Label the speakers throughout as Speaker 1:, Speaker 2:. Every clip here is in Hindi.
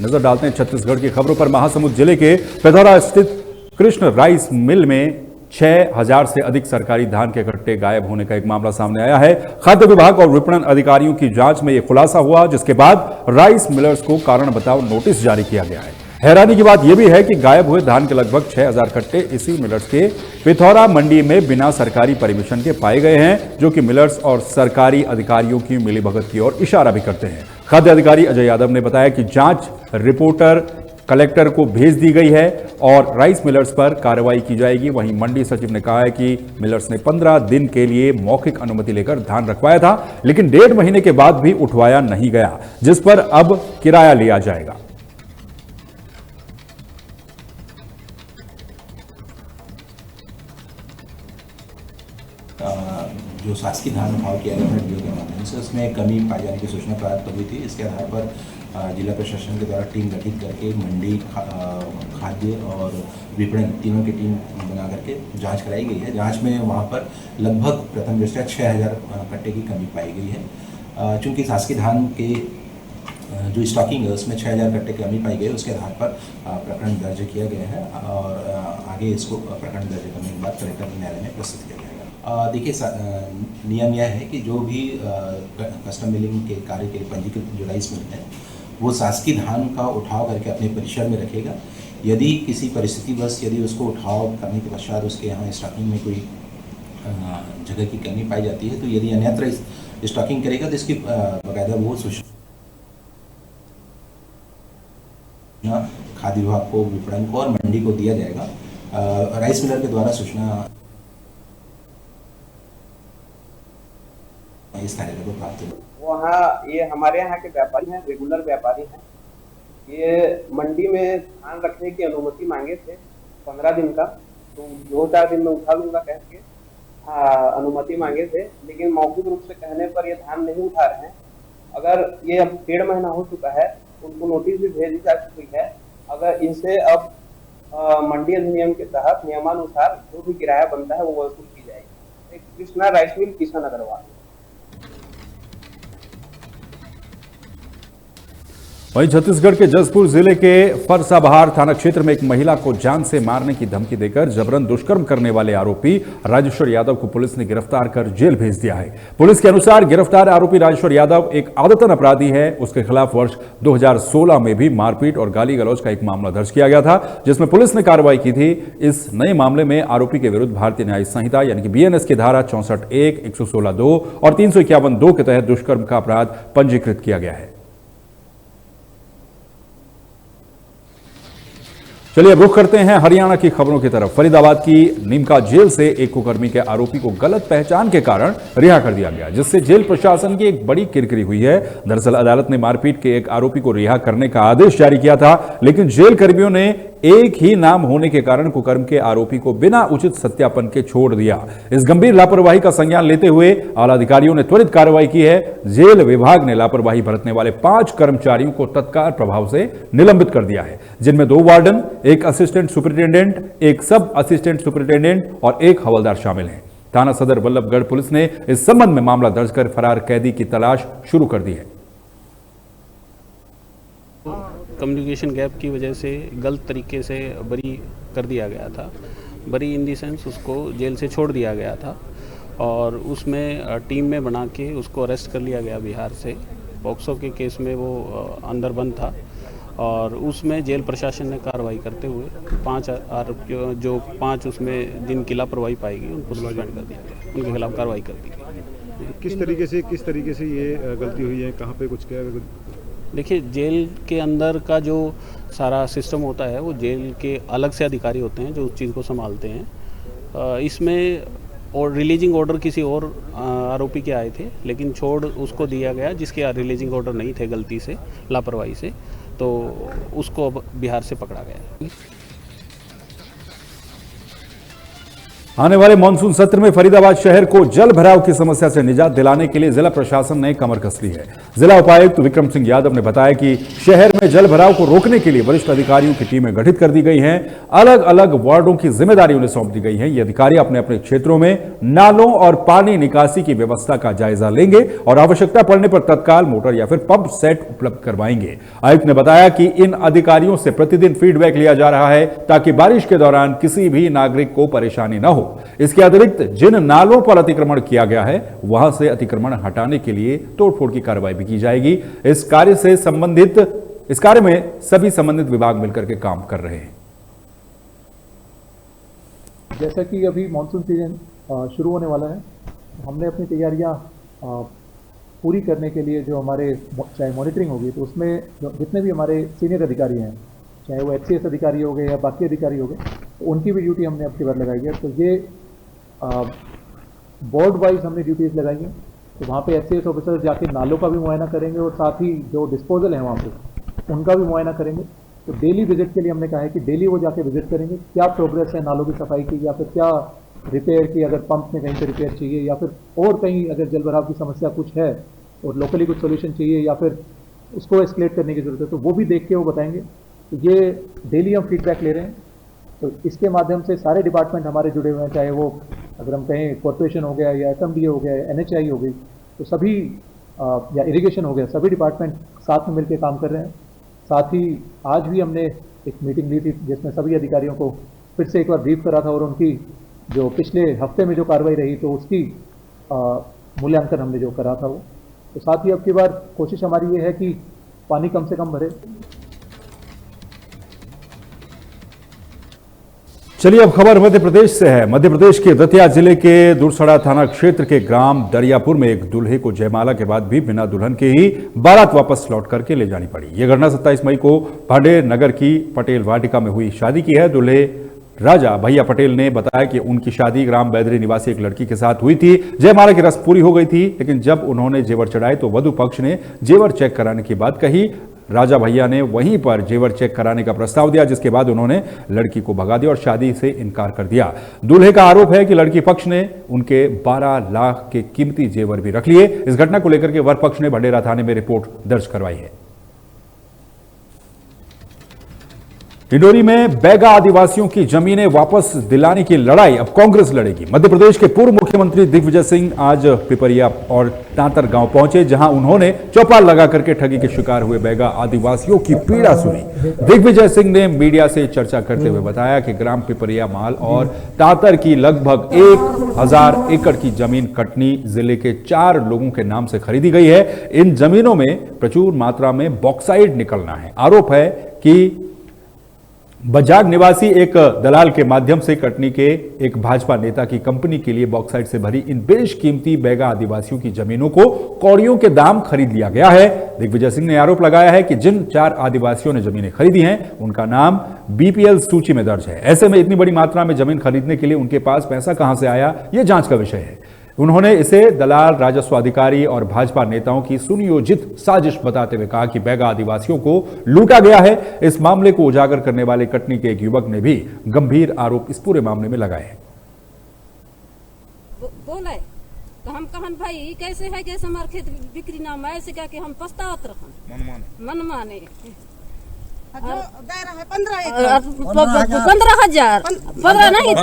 Speaker 1: नजर डालते हैं छत्तीसगढ़ की खबरों पर। महासमुंद जिले के पेधौरा स्थित कृष्ण राइस मिल में 6000 से अधिक सरकारी धान के कट्टे गायब होने का एक मामला सामने आया है। खाद्य विभाग और विपणन अधिकारियों की जांच में यह खुलासा हुआ, जिसके बाद राइस मिलर्स को कारण बताओ नोटिस जारी किया गया है। हैरानी की बात यह भी है कि गायब हुए धान के लगभग 6000 कट्टे इसी मिलर्स के पिथौरा मंडी में बिना सरकारी परमिशन के पाए गए हैं, जो कि मिलर्स और सरकारी अधिकारियों की मिलीभगत की ओर इशारा भी करते हैं। खाद्य अधिकारी अजय यादव ने बताया कि जांच रिपोर्टर कलेक्टर को भेज दी गई है और राइस मिलर्स पर कार्रवाई की जाएगी। वहीं मंडी सचिव ने कहा है कि मिलर्स ने 15 दिन के लिए मौखिक अनुमति लेकर धान रखवाया था, लेकिन 1.5 महीने के बाद भी उठवाया नहीं गया, जिस पर अब किराया लिया जाएगा।
Speaker 2: जो शासकीय धान उठाव किया गया था डीओ के माध्यम से, उसमें कमी पाई जाने की सूचना प्राप्त हुई थी। इसके आधार पर जिला प्रशासन के द्वारा टीम गठित करके मंडी, खाद्य और विपणन तीनों की टीम बना करके जांच कराई गई है। जांच में वहां पर लगभग प्रथम दृष्टया 6000 कट्टे की कमी पाई गई है। चूँकि शासकीय धान के जो स्टॉकिंग है उसमें 6000 कट्टे की कमी पाई गई, उसके आधार पर प्रकरण दर्ज किया गया है और आगे इसको प्रकरण दर्ज करने के बाद कलेक्टर न्यायालय में प्रस्तुत किया जाएगा। देखिए, नियम यह है कि जो भी कस्टम मिलिंग के कार्य के पंजीकृत जो राइस मिल है वो शासकीय धान का उठाव करके अपने परिसर में रखेगा। यदि किसी परिस्थितिवश यदि उसको उठाव करने के पश्चात उसके यहाँ स्टॉकिंग में कोई जगह की कमी पाई जाती है, तो यदि अन्यत्र स्टॉकिंग करेगा तो इसकी बाकायदा वो सूचना खाद्य विभाग को, विपणन को और मंडी को दिया जाएगा। राइस मिलर के द्वारा सूचना इस कार्यालय को प्राप्त हुआ।
Speaker 3: वहाँ ये हमारे यहाँ के व्यापारी हैं, रेगुलर व्यापारी हैं। ये मंडी में धान रखने की अनुमति मांगे थे 15 दिन का, तो 2-4 दिन में उठा लूंगा कह के अनुमति मांगे थे, लेकिन मौखिक रूप से कहने पर ये धान नहीं उठा रहे हैं। अगर ये अब 1.5 महीना हो चुका है, उनको नोटिस भी भेजी जा चुकी है। अगर इनसे अब मंडी अधिनियम के तहत नियमानुसार जो भी किराया बनता है वो वसूल की जाएगी। Krishna rice mill, Kishan Agarwal.
Speaker 1: वहीं छत्तीसगढ़ के जसपुर जिले के फरसाबहार थाना क्षेत्र में एक महिला को जान से मारने की धमकी देकर जबरन दुष्कर्म करने वाले आरोपी राजेश्वर यादव को पुलिस ने गिरफ्तार कर जेल भेज दिया है। पुलिस के अनुसार गिरफ्तार आरोपी राजेश्वर यादव एक आदतन अपराधी है। उसके खिलाफ वर्ष 2016 में भी मारपीट और गाली गलौज का एक मामला दर्ज किया गया था, जिसमें पुलिस ने कार्रवाई की थी। इस नए मामले में आरोपी के विरुद्ध भारतीय न्याय संहिता यानी कि BNS की धारा 64(1), 116(2) और 351(2) के तहत दुष्कर्म का अपराध पंजीकृत किया गया है। चलिए अब रुख करते हैं हरियाणा की खबरों की तरफ। फरीदाबाद की नीमका जेल से एक कुकर्मी के आरोपी को गलत पहचान के कारण रिहा कर दिया गया, जिससे जेल प्रशासन की एक बड़ी किरकिरी हुई है। दरअसल अदालत ने मारपीट के एक आरोपी को रिहा करने का आदेश जारी किया था, लेकिन जेल कर्मियों ने एक ही नाम होने के कारण कुकर्म के आरोपी को बिना उचित सत्यापन के छोड़ दिया। इस गंभीर लापरवाही का संज्ञान लेते हुए आला अधिकारियों ने त्वरित कार्रवाई की है। जेल विभाग ने लापरवाही बरतने वाले 5 कर्मचारियों को तत्काल प्रभाव से निलंबित कर दिया है, जिनमें 2 वार्डन, एक असिस्टेंट सुपरिटेंडेंट, एक सब असिस्टेंट सुपरिटेंडेंट और एक हवलदार शामिल हैं। थाना सदर बल्लभगढ़ पुलिस ने इस संबंध में मामला दर्ज कर फरार कैदी की तलाश शुरू कर दी है।
Speaker 4: कम्युनिकेशन गैप की वजह से गलत तरीके से बरी कर दिया गया था। बरी इन दी सेंस उसको जेल से छोड़ दिया गया था और उसमें टीम में बना के उसको अरेस्ट कर लिया गया बिहार से। पॉक्सो के केस में वो अंदर बंद था और उसमें जेल प्रशासन ने कार्रवाई करते हुए 5 आरोपियों, जो 5 उसमें दिन की लापरवाही पाई गई, उनको सस्पेंड कर दिया गया, उनके खिलाफ कार्रवाई कर दी गई।
Speaker 5: किस तरीके से ये गलती हुई है, कहाँ पे कुछ क्या?
Speaker 4: देखिए, जेल के अंदर का जो सारा सिस्टम होता है वो जेल के अलग से अधिकारी होते हैं जो उस चीज़ को संभालते हैं। इसमें और रिलीजिंग ऑर्डर किसी और आरोपी के आए थे, लेकिन छोड़ उसको दिया गया जिसके रिलीजिंग ऑर्डर नहीं थे, गलती से, लापरवाही से, तो उसको अब बिहार से पकड़ा गया।
Speaker 1: आने वाले मानसून सत्र में फरीदाबाद शहर को जल भराव की समस्या से निजात दिलाने के लिए जिला प्रशासन ने कमर कस ली है। जिला उपायुक्त विक्रम सिंह यादव ने बताया कि शहर में जल भराव को रोकने के लिए वरिष्ठ अधिकारियों की टीमें गठित कर दी गई हैं। अलग अलग वार्डों की जिम्मेदारी उन्हें सौंप दी गई है। ये अधिकारी अपने अपने क्षेत्रों में नालों और पानी निकासी की व्यवस्था का जायजा लेंगे और आवश्यकता पड़ने पर तत्काल मोटर या फिर पंप सेट उपलब्ध करवाएंगे। आयुक्त ने बताया कि इन अधिकारियों से प्रतिदिन फीडबैक लिया जा रहा है ताकि बारिश के दौरान किसी भी नागरिक को परेशानी न हो। इसके अतिरिक्त जिन नालों पर अतिक्रमण किया गया है वहां से अतिक्रमण हटाने के लिए तोड़फोड़ की कार्रवाई भी की जाएगी। इस कार्य में सभी संबंधित विभाग मिलकर के काम कर रहे हैं।
Speaker 6: जैसा कि अभी मानसून सीजन शुरू होने वाला है, हमने अपनी तैयारियां पूरी करने के लिए जो हमारे चाहे मॉनिटरिंग होगी तो उसमें जितने भी हमारे सीनियर अधिकारी हैं, चाहे वो HCS अधिकारी हो गए या बाकी अधिकारी हो गए, तो उनकी भी ड्यूटी हमने आपकी बार लगाई है। तो ये बोर्ड वाइज हमने ड्यूटीज़ लगाई हैं। तो वहाँ पे HCS ऑफिसर जाके नालों का भी मुआयना करेंगे और साथ ही जो डिस्पोजल है वहाँ पे उनका भी मुआयना करेंगे। तो डेली विजिट के लिए हमने कहा है कि डेली वो जाके विजिट करेंगे, क्या प्रोग्रेस है नालों की सफाई की, या फिर क्या रिपेयर की, अगर पंप में कहीं पे रिपेयर चाहिए या फिर और कहीं अगर जल भराव की समस्या कुछ है और लोकली कुछ सोल्यूशन चाहिए या फिर उसको एस्केलेट करने की ज़रूरत है, तो वो भी देख के वो बताएंगे। तो ये डेली हम फीडबैक ले रहे हैं। तो इसके माध्यम से सारे डिपार्टमेंट हमारे जुड़े हुए हैं, चाहे वो अगर हम कहें कॉर्पोरेशन हो गया या SMD हो गया, NHI हो गई, तो सभी या इरिगेशन हो गया, सभी डिपार्टमेंट साथ में मिलकर काम कर रहे हैं। साथ ही आज भी हमने एक मीटिंग ली थी जिसमें सभी अधिकारियों को फिर से एक बार ब्रीफ करा था और उनकी जो पिछले हफ्ते में जो कार्रवाई रही तो उसकी मूल्यांकन हमने जो करा था वो। तो साथ ही अब की बार कोशिश हमारी ये है कि पानी कम से कम भरे।
Speaker 1: चलिए अब खबर मध्य प्रदेश से है। मध्य प्रदेश के दतिया जिले के दुरसड़ा थाना क्षेत्र के ग्राम दरियापुर में एक दूल्हे को जयमाला के बाद भी बिना दुल्हन के ही बारात वापस लौट करके ले जानी पड़ी। यह घटना 27 मई को भांडेर नगर की पटेल वाटिका में हुई शादी की है। दूल्हे राजा भैया पटेल ने बताया कि उनकी शादी ग्राम बैदरी निवासी एक लड़की के साथ हुई थी। जयमाला की रस्म पूरी हो गई थी, लेकिन जब उन्होंने जेवर चढ़ाए तो वधु पक्ष ने जेवर चेक कराने की बात कही। राजा भैया ने वहीं पर जेवर चेक कराने का प्रस्ताव दिया, जिसके बाद उन्होंने लड़की को भगा दिया और शादी से इनकार कर दिया। दूल्हे का आरोप है कि लड़की पक्ष ने उनके 12 लाख के कीमती जेवर भी रख लिए। इस घटना को लेकर के वर पक्ष ने भंडेरा थाने में रिपोर्ट दर्ज करवाई है। डिंडोरी में बैगा आदिवासियों की जमीनें वापस दिलाने की लड़ाई अब कांग्रेस लड़ेगी। मध्य प्रदेश के पूर्व मुख्यमंत्री दिग्विजय सिंह आज पिपरिया और तांतर गांव पहुंचे, जहां उन्होंने चौपाल लगा करके ठगी के शिकार हुए बैगा आदिवासियों की पीड़ा सुनी। दिग्विजय सिंह ने मीडिया से चर्चा करते हुए बताया कि ग्राम पिपरिया माल और तांतर की लगभग 1000 एकड़ की जमीन कटनी जिले के 4 लोगों के नाम से खरीदी गई है। इन जमीनों में प्रचुर मात्रा में बॉक्साइट निकलना है। आरोप है कि बजाग निवासी एक दलाल के माध्यम से कटनी के एक भाजपा नेता की कंपनी के लिए बॉक्साइट से भरी इन बेशकीमती बैगा आदिवासियों की जमीनों को कौड़ियों के दाम खरीद लिया गया है। दिग्विजय सिंह ने आरोप लगाया है कि जिन 4 आदिवासियों ने जमीनें खरीदी हैं उनका नाम BPL सूची में दर्ज है। ऐसे में इतनी बड़ी मात्रा में जमीन खरीदने के लिए उनके पास पैसा कहां से आया, यह जांच का विषय है। उन्होंने इसे दलाल, राजस्व अधिकारी और भाजपा नेताओं की सुनियोजित साजिश बताते हुए कहा कि बैगा आदिवासियों को लूटा गया है। इस मामले को उजागर करने वाले कटनी के एक युवक ने भी गंभीर आरोप इस पूरे मामले में लगाए हैं।
Speaker 7: बोले तो हम कहन भाई कैसे है, कैसे हमारे खेत बिक्री नाम है, ऐसे क्या कि हम पछतावत रहन मन माने 15,000 15 नहीं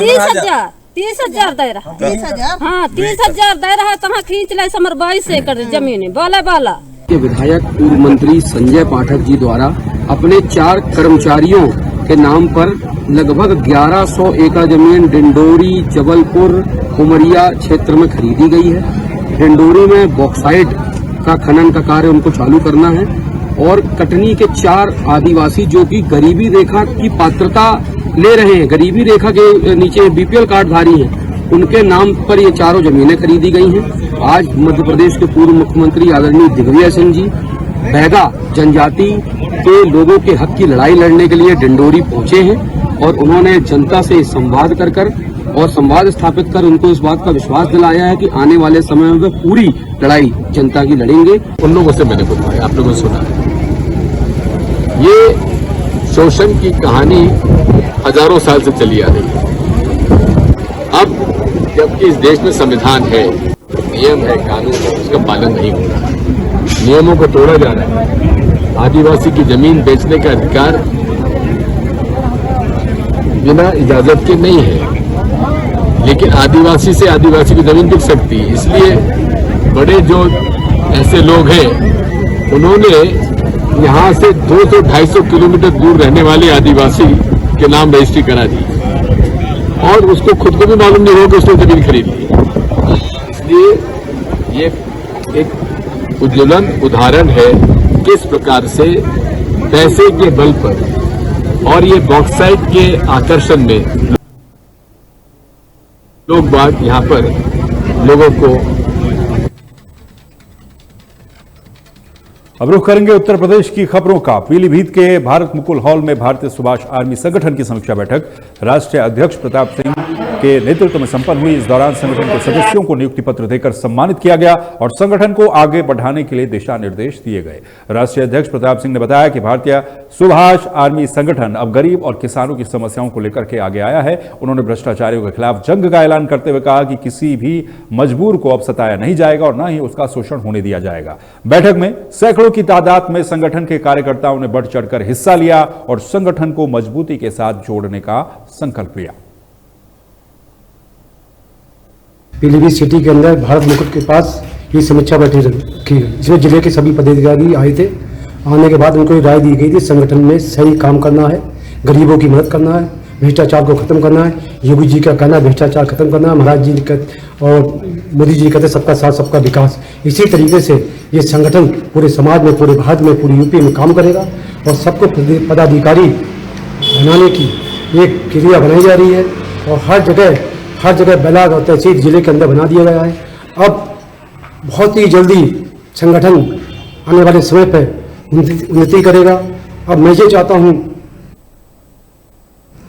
Speaker 7: 30,000 दे रहा। 30,000 हाँ 30,000 दे रहा है। तहाँ खींच ले समर 22 एकड़ जमीन बोले वाला
Speaker 8: के विधायक पूर्व मंत्री संजय पाठक जी द्वारा अपने 4 कर्मचारियों के नाम पर लगभग 1100 एकड़ जमीन डिंडोरी, जबलपुर, उमरिया क्षेत्र में खरीदी गई है। डिंडोरी में बॉक्साइट का खनन का कार्य उनको चालू करना है और कटनी के 4 आदिवासी जो कि गरीबी रेखा की पात्रता ले रहे हैं, गरीबी रेखा के नीचे BPL कार्डधारी हैं, उनके नाम पर ये चारों जमीनें खरीदी गई हैं। आज मध्य प्रदेश के पूर्व मुख्यमंत्री आदरणीय दिग्विजय सिंह जी बैगा जनजाति के लोगों के हक की लड़ाई लड़ने के लिए डिंडोरी पहुंचे हैं और उन्होंने जनता से संवाद कर और संवाद स्थापित कर उनको इस बात का विश्वास दिलाया है कि आने वाले समय में वे पूरी लड़ाई जनता की लड़ेंगे।
Speaker 9: उन लोगों से मैंने बुलवाया, आप लोगों ने सुना। ये शोषण की कहानी हजारों साल से चली आ रही है। अब जबकि इस देश में संविधान है, नियम है, कानून है, उसका पालन नहीं हो रहा है, नियमों को तोड़ा जा रहा है। आदिवासी की जमीन बेचने का अधिकार बिना इजाजत के नहीं है, लेकिन आदिवासी से आदिवासी की जमीन बिक सकती है। इसलिए बड़े जो ऐसे लोग हैं उन्होंने यहाँ से 200-250 किलोमीटर दूर रहने वाले आदिवासी के नाम रजिस्ट्री करा दी और उसको खुद को भी मालूम नहीं हो कि उसने जमीन खरीद ली। इसलिए ये एक उज्ज्वलन उदाहरण है किस प्रकार से पैसे के बल पर और ये बॉक्साइट के आकर्षण में लोग बाग यहाँ पर लोगों को।
Speaker 1: अब रुख करेंगे उत्तर प्रदेश की खबरों का। पीलीभीत के भारत मुकुल हॉल में भारतीय सुभाष आर्मी संगठन की समीक्षा बैठक राष्ट्रीय अध्यक्ष प्रताप सिंह के नेतृत्व में संपन्न हुई। इस दौरान संगठन के सदस्यों को नियुक्ति पत्र देकर सम्मानित किया गया और संगठन को आगे बढ़ाने के लिए दिशा निर्देश दिए गए। राष्ट्रीय अध्यक्ष प्रताप सिंह ने बताया कि भारतीय सुभाष आर्मी संगठन अब गरीब और किसानों की समस्याओं को लेकर के आगे आया है। उन्होंने भ्रष्टाचारियों के खिलाफ जंग का ऐलान करते हुए कहा कि किसी भी मजबूर को अब सताया नहीं जाएगा और न ही उसका शोषण होने दिया जाएगा। बैठक में सैकड़ों की तादाद में संगठन के कार्यकर्ताओं ने बढ़ चढ़कर हिस्सा लिया और संगठन को मजबूती के साथ जोड़ने का संकल्प लिया।
Speaker 10: पीलीभीत सिटी के अंदर भारत मुकुट के पास ये समीक्षा बैठक की गई, जिसमें जिले के सभी पदाधिकारी आए थे। आने के बाद उनको राय दी गई थी संगठन में सही काम करना है, गरीबों की मदद करना है, भ्रष्टाचार को खत्म करना है। योगी जी का कहना भ्रष्टाचार खत्म करना है, महाराज जी और मोदी जी कहते सबका साथ सबका विकास। इसी तरीके से ये संगठन पूरे समाज में, पूरे भारत में, पूरी यूपी में काम करेगा और सबको पदाधिकारी बनाने की एक क्रिया बनाई जा रही है और हर जगह बैलाग और तहसील जिले के अंदर बना दिया गया है। अब बहुत ही जल्दी संगठन आने वाले समय पर उन्नति करेगा। अब मैं ये चाहता हूँ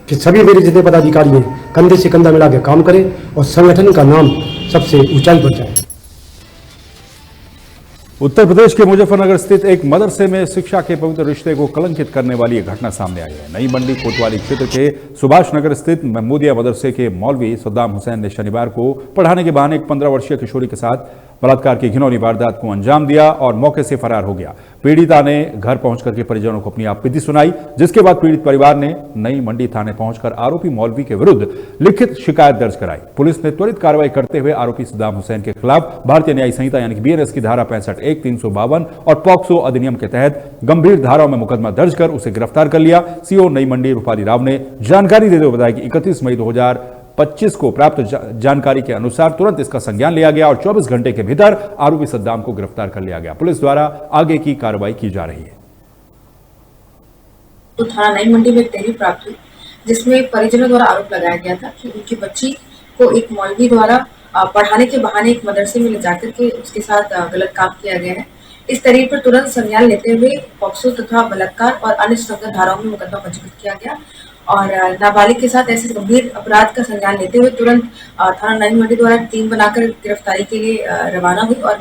Speaker 10: कि सभी मेरे जितने पदाधिकारी हैं कंधे से कंधा मिला के काम करें और संगठन का नाम सबसे ऊंचाई पर जाए।
Speaker 1: उत्तर प्रदेश के मुजफ्फरनगर स्थित एक मदरसे में शिक्षा के पवित्र रिश्ते को कलंकित करने वाली एक घटना सामने आई है। नई मंडी कोतवाली क्षेत्र के सुभाष नगर स्थित महमूदिया मदरसे के मौलवी सद्दाम हुसैन ने शनिवार को पढ़ाने के बहाने एक 15 वर्षीय किशोरी के साथ बलात्कार की घिनौनी वारदात को अंजाम दिया और मौके से फरार हो गया। पीड़िता ने घर पहुंचकर के परिजनों को अपनी आपत्ति सुनाई, जिसके बाद पीड़ित परिवार ने नई मंडी थाने पहुंचकर आरोपी मौलवी के विरुद्ध लिखित शिकायत दर्ज कराई। पुलिस ने त्वरित कार्रवाई करते हुए आरोपी सद्दाम हुसैन के खिलाफ भारतीय न्याय संहिता यानी कि बीएनएस की धारा 65(1), 352 और पॉक्सो अधिनियम के तहत गंभीर धाराओं में मुकदमा दर्ज कर उसे गिरफ्तार कर लिया। सीओ नई मंडी रूपाली राव ने जानकारी देते हुए बताया कि 31 मई 2025 को प्राप्त जानकारी के अनुसार तुरंत इसका संज्ञान लिया गया और 24 घंटे के भीतर आरोपी सद्दाम को गिरफ्तार कर लिया गया। पुलिस द्वारा आगे की कार्रवाई की जा रही है।
Speaker 11: तो थाना नई मंडी में एक तहरीर प्राप्त हुई जिसमें परिजनों द्वारा आरोप लगाया गया था कि उनकी बच्ची को एक मौलवी द्वारा पढ़ाने के बहाने एक मदरसे में ले जाकर के उसके साथ गलत काम किया गया है। इस तहरीर पर तुरंत संज्ञान लेते हुए पॉक्सो तथा बलात्कार और अन्य संगत धाराओं में मुकदमा पंजीकृत किया गया और नाबालिग के साथ ऐसे गंभीर अपराध का संज्ञान लेते हुए तुरंत थाना नई मंडी द्वारा टीम बनाकर गिरफ्तारी के लिए रवाना हुई और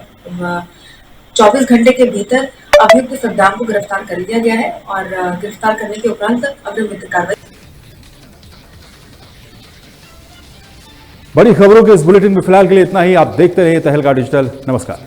Speaker 11: 24 घंटे के भीतर अभियुक्त सद्दाम को गिरफ्तार कर लिया गया है और गिरफ्तार करने के उपरांत अग्रिम विधिक कार्रवाई।
Speaker 1: बड़ी खबरों के इस बुलेटिन में फिलहाल के लिए इतना ही। आप देखते रहिए तहलका डिजिटल। नमस्कार।